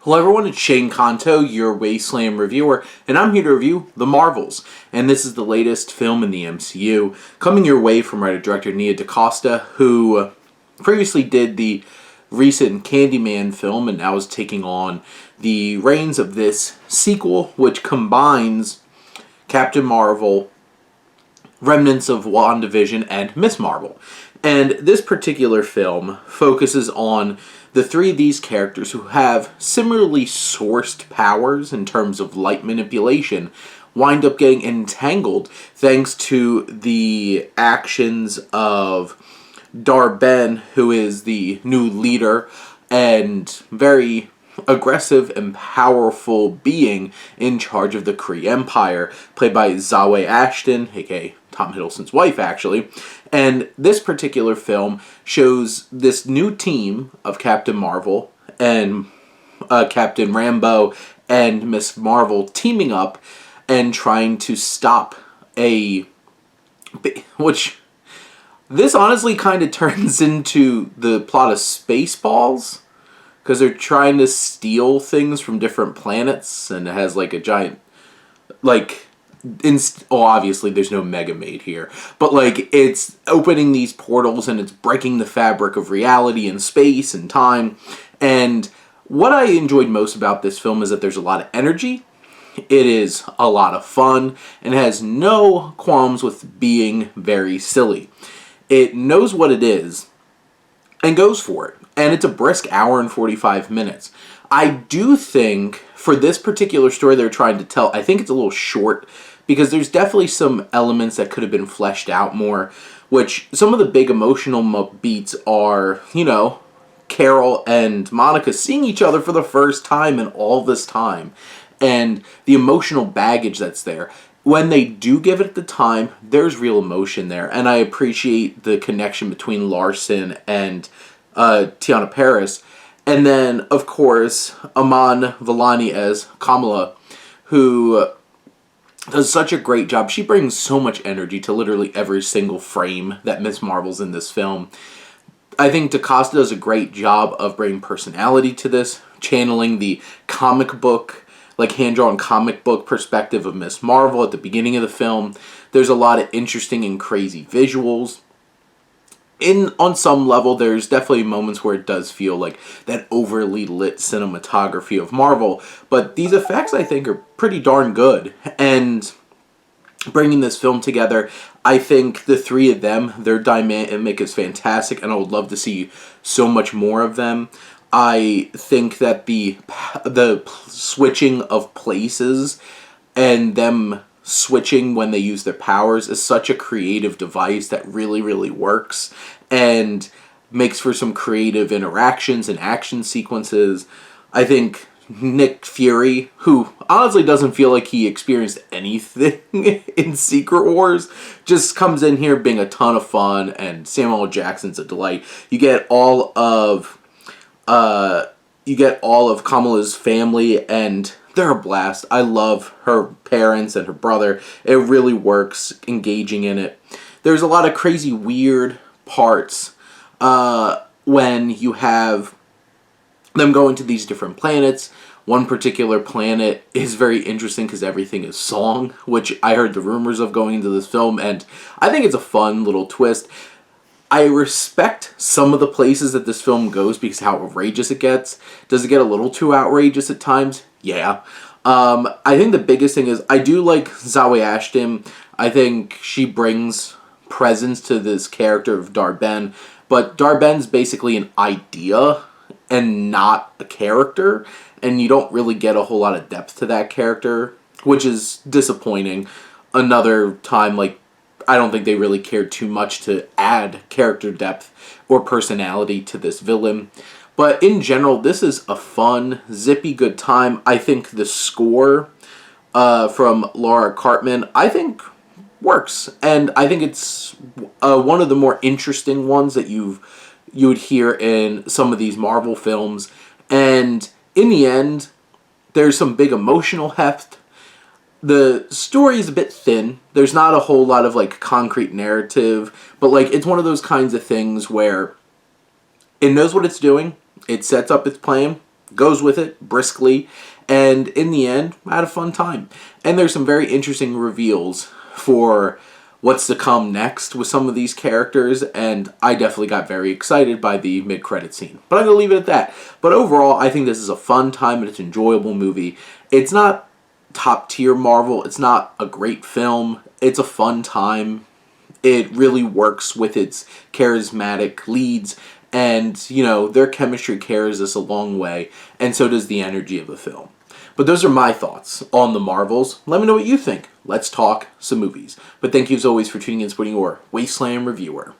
Hello everyone, it's Shane Kanto, your Wasteland reviewer, and I'm here to review The Marvels. And this is the latest film in the MCU, coming your way from writer-director Nia DaCosta, who previously did the recent Candyman film and now is taking on the reins of this sequel, which combines Captain Marvel, remnants of WandaVision, and Miss Marvel. And this particular film focuses on the three of these characters who have similarly sourced powers in terms of light manipulation wind up getting entangled thanks to the actions of Dar-Ben, who is the new leader and very aggressive and powerful being in charge of the Kree Empire, played by Zawe Ashton, aka Tom Hiddleston's wife, actually. And this particular film shows this new team of Captain Marvel and Captain Rambeau and Miss Marvel teaming up and trying to stop which this honestly kind of turns into the plot of Spaceballs, because they're trying to steal things from different planets, and it has like a giant, obviously there's no Mega Maid here, but like it's opening these portals and it's breaking the fabric of reality and space and time. And what I enjoyed most about this film is that there's a lot of energy, it is a lot of fun, and it has no qualms with being very silly. It knows what it is and goes for it. And it's a brisk hour and 45 minutes. I do think, for this particular story they're trying to tell, I think it's a little short, because there's definitely some elements that could have been fleshed out more, which some of the big emotional beats are, Carol and Monica seeing each other for the first time in all this time, and the emotional baggage that's there. When they do give it the time, there's real emotion there, and I appreciate the connection between Larson and Tiana Paris. And then, of course, Aman Vellani as Kamala, who does such a great job. She brings so much energy to literally every single frame that Miss Marvel's in this film. I think DaCosta does a great job of bringing personality to this, channeling the comic book, hand-drawn comic book perspective of Miss Marvel at the beginning of the film. There's a lot of interesting and crazy visuals. On some level, there's definitely moments where it does feel like that overly lit cinematography of Marvel, but these effects, I think, are pretty darn good. And bringing this film together, I think the three of them, their dynamic is fantastic, and I would love to see so much more of them. I think that the switching of places and them switching when they use their powers is such a creative device that really, really works and makes for some creative interactions and action sequences. I think Nick Fury, who honestly doesn't feel like he experienced anything in Secret Wars, just comes in here being a ton of fun, and Samuel L. Jackson's a delight. You get all of Kamala's family, and they're a blast. I love her parents and her brother. It really works engaging in it. There's a lot of crazy, weird parts when you have them going to these different planets. One particular planet is very interesting because everything is song, which I heard the rumors of going into this film, and I think it's a fun little twist. I respect some of the places that this film goes because how outrageous it gets. Does it get a little too outrageous at times? Yeah. I think the biggest thing is I do like Zawe Ashton. I think she brings presence to this character of Dar-Ben, but Dar-Ben's basically an idea and not a character, and you don't really get a whole lot of depth to that character, which is disappointing. Another time, I don't think they really cared too much to add character depth or personality to this villain. But in general, this is a fun, zippy, good time. I think the score from Laura Cartman, I think, works. And I think it's one of the more interesting ones that you would hear in some of these Marvel films. And in the end, there's some big emotional heft. The story is a bit thin. There's not a whole lot of concrete narrative, but it's one of those kinds of things where it knows what it's doing. It sets up its plan. goes with it briskly, and in the end, I had a fun time. And there's some very interesting reveals for what's to come next with some of these characters, and I definitely got very excited by the mid-credit scene. But I'm going to leave it at that. But overall, I think this is a fun time and it's an enjoyable movie. It's not top-tier Marvel. It's not a great film. It's a fun time. It really works with its charismatic leads, and, you know, their chemistry carries us a long way, and so does the energy of the film. But those are my thoughts on the Marvels. Let me know what you think. Let's talk some movies. But thank you as always for tuning in and supporting your Wasteland Reviewer.